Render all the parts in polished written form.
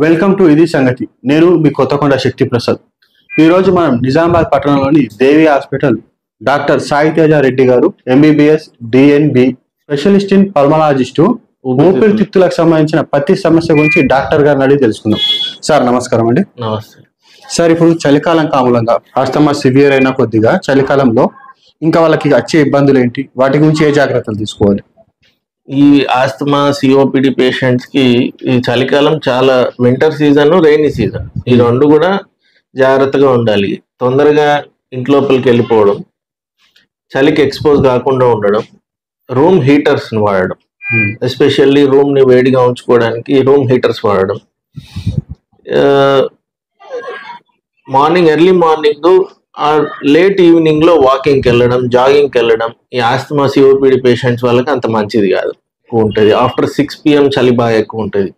Welcome to ఇది సంగతి. నేను మీ కొత్తకొండ శక్తి ప్రసాద్. ఈరోజు మనం నిజామాబాద్ పట్టణంలోని దేవి హాస్పిటల్ డాక్టర్ సాయి తేజ రెడ్డి గారు MBBS DNB specialist in pulmonologist ఊపిరితిత్తులకు సంబంధించిన ప్రతి సమస్య గురించి డాక్టర్ గారిని అడిగి తెలుసుకుందాం. సార్ నమస్కారం అండి. నమస్తే సార్, ఇప్పుడు చలికాలం కామూలంగా ఆస్తమా సివియర్ అయినా కొద్దిగా చలికాలంలో ఇంకా వాళ్ళకి వచ్చే ఇబ్బందులు ఏంటి, వాటి గురించి ఏ జాగ్రత్తలు తీసుకోవాలి? ఈ ఆస్తమా సిఓపిడి పేషెంట్స్ కి ఈ చలికాలం చాలా వింటర్ సీజన్ రైనీ సీజన్ ఈ రెండు కూడా జాగ్రత్తగా ఉండాలి. తొందరగా ఇంట్లోపలికి వెళ్ళిపోవడం, చలికి ఎక్స్పోజ్ కాకుండా ఉండడం, రూమ్ హీటర్స్ వాడడం, ఎస్పెషల్లీ రూమ్ ని వేడిగా ఉంచుకోవడానికి రూమ్ హీటర్స్ వాడడం, morning early morning or late evening లో వాకింగ్కి వెళ్ళడం, జాగింగ్కి వెళ్ళడం ఈ ఆస్తమా సిఓపిడి పేషెంట్స్ వాళ్ళకి అంత మంచిది కాదు. ఎక్కువ ఉంటుంది ఆఫ్టర్ 6 PM చలి బాగా ఎక్కువ ఉంటుంది.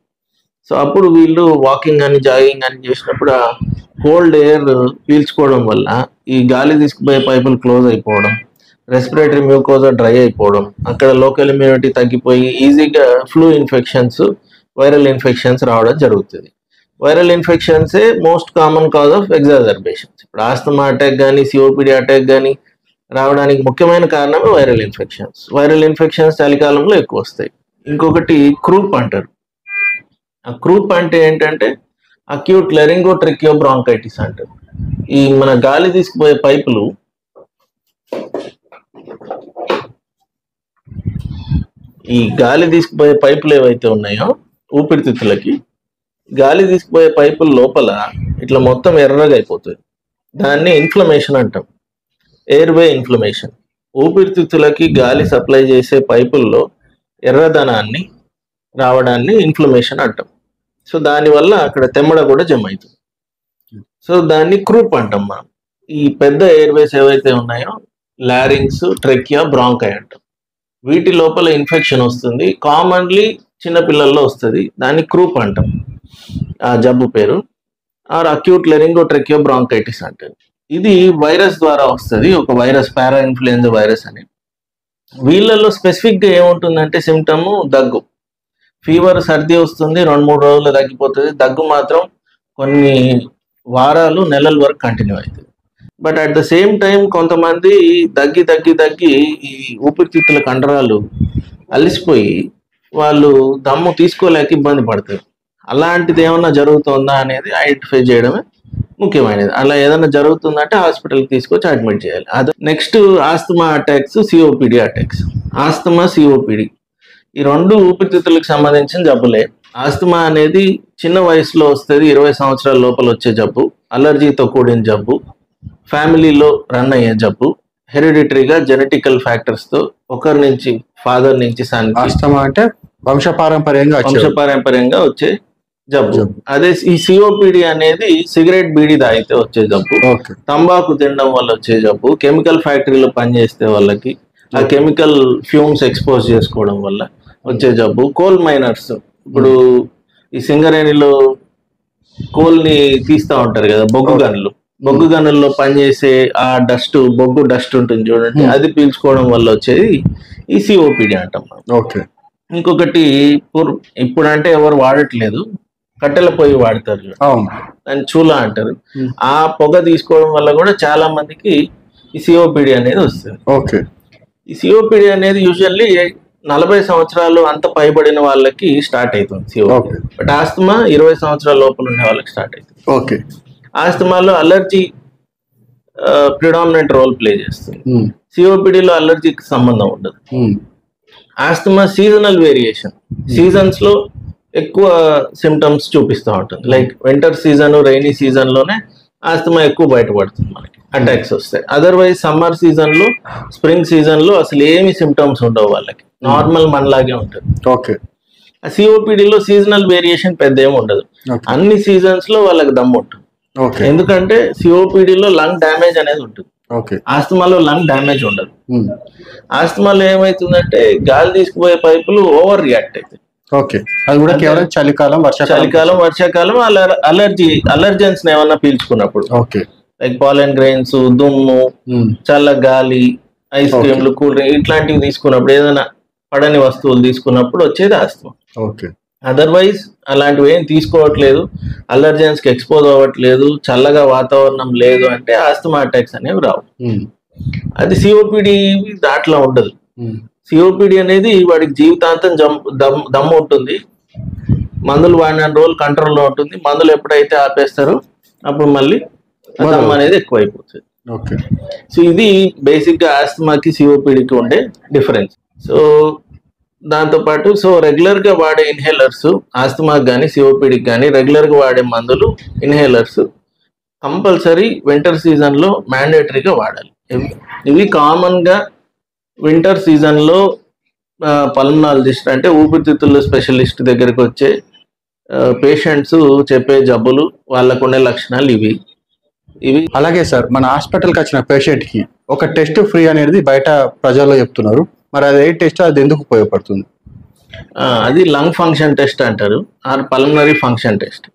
సో అప్పుడు వీళ్ళు వాకింగ్ అని జాగింగ్ అని చేసినప్పుడు ఆ కోల్డ్ ఎయిర్ పీల్చుకోవడం వల్ల ఈ గాలి తీసుకుపోయే పైపులు క్లోజ్ అయిపోవడం, రెస్పిరేటరీ మ్యూకోజా డ్రై అయిపోవడం, అక్కడ లోకల్ ఇమ్యూనిటీ తగ్గిపోయి ఈజీగా ఫ్లూ ఇన్ఫెక్షన్స్, వైరల్ ఇన్ఫెక్షన్స్ రావడం జరుగుతుంది. వైరల్ ఇన్ఫెక్షన్సే most common cause of exacerbations. ఇప్పుడు ఆస్తమా అటాక్ కానీ సిఓపిడి అటాక్ కానీ రావడానికి ముఖ్యమైన కారణమే వైరల్ ఇన్ఫెక్షన్స్. వైరల్ ఇన్ఫెక్షన్స్ చలికాలంలో ఎక్కువ వస్తాయి. ఇంకొకటి క్రూప్ అంటారు. ఆ క్రూప్ అంటే ఏంటంటే అక్యూట్ లెరింగోట్రికియో బ్రాంకైటిస్ అంటారు. ఈ మన గాలి తీసుకుపోయే పైపులు ఏవైతే ఉన్నాయో ఊపిరితిత్తులకి గాలి తీసుకుపోయే పైపుల లోపల ఇట్లా మొత్తం ఎర్రగా అయిపోతుంది. దాన్ని ఇన్ఫ్లమేషన్ అంటాం, ఎయిర్వే ఇన్ఫ్లమేషన్. ఊపిరితిత్తులకి గాలి సప్లై చేసే పైపుల్లో ఎర్రదనాన్ని రావడాన్ని ఇన్ఫ్లమేషన్ అంటాం. సో దానివల్ల అక్కడ తెమ్మడ కూడా జమ అవుతుంది. సో దాన్ని క్రూప్ అంటాం మనం. ఈ పెద్ద ఎయిర్వేస్ ఏవైతే ఉన్నాయో లారింగ్స్, ట్రెకియా, బ్రాంకై అంటాం. వీటి లోపల ఇన్ఫెక్షన్ వస్తుంది. కామన్లీ చిన్నపిల్లల్లో వస్తుంది. దాన్ని క్రూప్ అంటాం. ఆ జబ్బు పేరు ఆర్ అక్యూట్ లెరింగోట్రికియో బ్రాంకైటిస్ అంటారు. ఇది వైరస్ ద్వారా వస్తుంది, ఒక వైరస్, పారా ఇన్ఫ్లుయెంజా వైరస్ అని. వీళ్ళల్లో స్పెసిఫిక్ గా ఏముంటుందంటే సిమ్టమ్ దగ్గు, ఫీవర్, సర్ది వస్తుంది, 2-3 రోజుల్లో తగ్గిపోతుంది. దగ్గు మాత్రం కొన్ని వారాలు, నెలల వరకు కంటిన్యూ అవుతుంది. But at the same time కొంతమంది దగ్గి ఈ ఊపిరితిత్తుల కండరాలు అలిసిపోయి వాళ్ళు దమ్ము తీసుకోలేక ఇబ్బంది పడతారు. అలాంటిది ఏమన్నా జరుగుతుందా అనేది ఐడెంటిఫై చేయడమే ముఖ్యమైనది. అలా ఏదైనా జరుగుతుందంటే హాస్పిటల్కి తీసుకొచ్చి అడ్మిట్ చేయాలి. అది next asthma attacks, COPD attacks. Asthma, COPD ఈ రెండు ఊపిరితిత్తులకు సంబంధించిన జబ్బులే. ఆస్తమా అనేది చిన్న వయసులో వస్తుంది, 20 సంవత్సరాల లోపల వచ్చే జబ్బు, అలర్జీతో కూడిన జబ్బు, ఫ్యామిలీలో రన్ అయ్యే జబ్బు, హెరిడిటరీగా జెనెటికల్ ఫ్యాక్టర్స్ తో ఒకరి నుంచి, ఫాదర్ నుంచి సన్. ఆస్తమా అంటే వంశపారంపర్యంగా వచ్చే జబ్బు. అదే ఈ సిఓపిడి అనేది సిగరెట్, బీడీ తాగితే వచ్చే జబ్బు, తంబాకు తినడం వల్ల వచ్చే జబ్బు, కెమికల్ ఫ్యాక్టరీలో పనిచేస్తే వాళ్ళకి ఆ కెమికల్ ఫ్యూమ్స్ ఎక్స్పోజ్ చేసుకోవడం వల్ల వచ్చే జబ్బు. కోల్ మైనర్స్, ఇప్పుడు ఈ సింగరేణిలో కోల్ ని తీస్తా ఉంటారు కదా, బొగ్గు గనుల్లో పనిచేసే ఆ డస్ట్, బొగ్గు డస్ట్ ఉంటుంది చూడండి, అది పీల్చుకోవడం వల్ల వచ్చేది ఈ సిఓపిడి అంటాం. ఇంకొకటి ఇప్పుడు అంటే ఎవరు వాడట్లేదు, కట్టెల పొయ్యి వాడతారు, దాన్ని చూలా అంటారు. ఆ పొగ తీసుకోవడం వల్ల కూడా చాలా మందికి ఈ సిఓపిడి అనేది వస్తుంది. ఈ సిఓపిడి అనేది యూజువల్లీ 40 సంవత్సరాలు అంత పైబడిన వాళ్ళకి స్టార్ట్ అవుతుంది సిఓపిడి. బట్ ఆస్తమా 20 సంవత్సరాల లోపల ఉన్న వాళ్ళకి స్టార్ట్ అవుతుంది. ఆస్తమాలో అలర్జీ ప్రిడామినెంట్ రోల్ ప్లే చేస్తుంది. సిఓపిడిలో అలర్జీకి సంబంధం ఉండదు. ఆస్తమా సీజనల్ వేరియేషన్, సీజన్స్ లో ఎక్కువ సిమ్టమ్స్ చూపిస్తూ ఉంటుంది. Like winter season, rainy season లోనే ఆస్తమా ఎక్కువ బయటపడుతుంది, మనకి అటాక్స్ వస్తాయి. అదర్వైజ్ సమ్మర్ సీజన్ లో, స్ప్రింగ్ సీజన్ లో అసలు ఏమి సిమ్టమ్స్ ఉండవు, వాళ్ళకి నార్మల్ మనలాగే ఉంటుంది. ఆ సిఓపిడిలో సీజనల్ వేరియేషన్ పెద్ద ఏమి ఉండదు. అన్ని సీజన్స్ లో వాళ్ళకి దమ్ము ఉంటుంది. ఎందుకంటే సిఓపిడిలో లంగ్ డ్యామేజ్ అనేది ఉంటుంది, ఆస్తమాలో లంగ్ డ్యామేజ్ ఉండదు. ఆస్తమాలో ఏమైతుందంటే గాలి తీసుకుపోయే పైపులు ఓవర్ రియాక్ట్ అవుతాయి. అది కూడా కేవలం చలికాలం, వర్షాకాలం అలర్జెన్స్ ఏమన్నా పీల్చుకున్నప్పుడు, లైక్ పాలెన్ గ్రెయిన్స్, దుమ్ము, చల్ల గాలి, ఐస్ క్రీమ్లు, కూల్ డ్రింక్ ఇట్లాంటివి తీసుకున్నప్పుడు, ఏదైనా పడని వస్తువులు తీసుకున్నప్పుడు వచ్చేది ఆస్తమా. అదర్వైజ్ అలాంటివి ఏం తీసుకోవట్లేదు, అలర్జెన్స్కి ఎక్స్పోజ్ అవ్వట్లేదు, చల్లగా వాతావరణం లేదు అంటే ఆస్తమా అటాక్స్ అనేవి రావు. అది సిఓపిడి దాంట్లో ఉండదు. సిఓపిడి అనేది వాడికి జీవితాంతం దమ్ము ఉంటుంది, మందులు వాడిన రోజులు కంట్రోల్లో ఉంటుంది. మందులు ఎప్పుడైతే ఆపేస్తారో అప్పుడు మళ్ళీ దమ్ము అనేది ఎక్కువైపోతుంది. సో ఇది బేసిక్ గా ఆస్తమాకి సిఓపిడికి ఉండే డిఫరెన్స్. సో దాంతోపాటు రెగ్యులర్ గా వాడే ఇన్హేలర్స్, ఆస్తమాకి కానీ సిఓపిడికి కానీ రెగ్యులర్ గా వాడే మందులు ఇన్హేలర్స్ కంపల్సరీ వింటర్ సీజన్ లో మ్యాండేటరీగా వాడాలి. ఇవి కామన్ గా వింటర్ సీజన్ లో పల్మనాలజిస్ట్ అంటే ఊపిరితిత్తుల స్పెషలిస్ట్ దగ్గరికి వచ్చే పేషెంట్స్ చెప్పే జబ్బులు, వాళ్ళకుండే లక్షణాలు ఇవి. అలాగే సార్, మన హాస్పిటల్కి వచ్చిన పేషెంట్ కి ఒక టెస్ట్ ఫ్రీ అనేది బయట ప్రజల్లో చెప్తున్నారు. మరి అది ఏ టెస్ట్, అది ఎందుకు ఉపయోగపడుతుంది? అది లంగ్ ఫంక్షన్ టెస్ట్ అంటారు, ఆర్ పల్మనరీ ఫంక్షన్ టెస్ట్.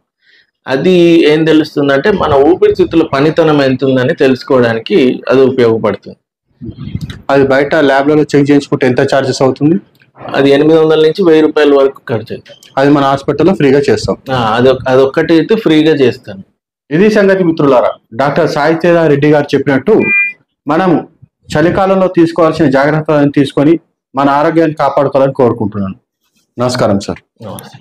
అది ఏం తెలుస్తుందంటే మన ఊపిరితిత్తుల పనితనం ఎంత ఉందని తెలుసుకోవడానికి అది ఉపయోగపడుతుంది. అది బయట ల్యాబ్లలో చెక్ చేయించుకుంటే ఎంత ఛార్జెస్ అవుతుంది? అది 800 నుంచి 1000 రూపాయల వరకు ఖర్చు అవుతుంది. అది మన హాస్పిటల్లో ఫ్రీగా చేస్తాం. అదొక్కటి అయితే ఫ్రీగా చేస్తాను. ఇది సంగతి మిత్రులారా. డాక్టర్ సాయి తేజ రెడ్డి గారు చెప్పినట్టు మనం చలికాలంలో తీసుకోవాల్సిన జాగ్రత్తలను తీసుకొని మన ఆరోగ్యాన్ని కాపాడుకోవాలని కోరుకుంటున్నాను. నమస్కారం సార్. నమస్తే.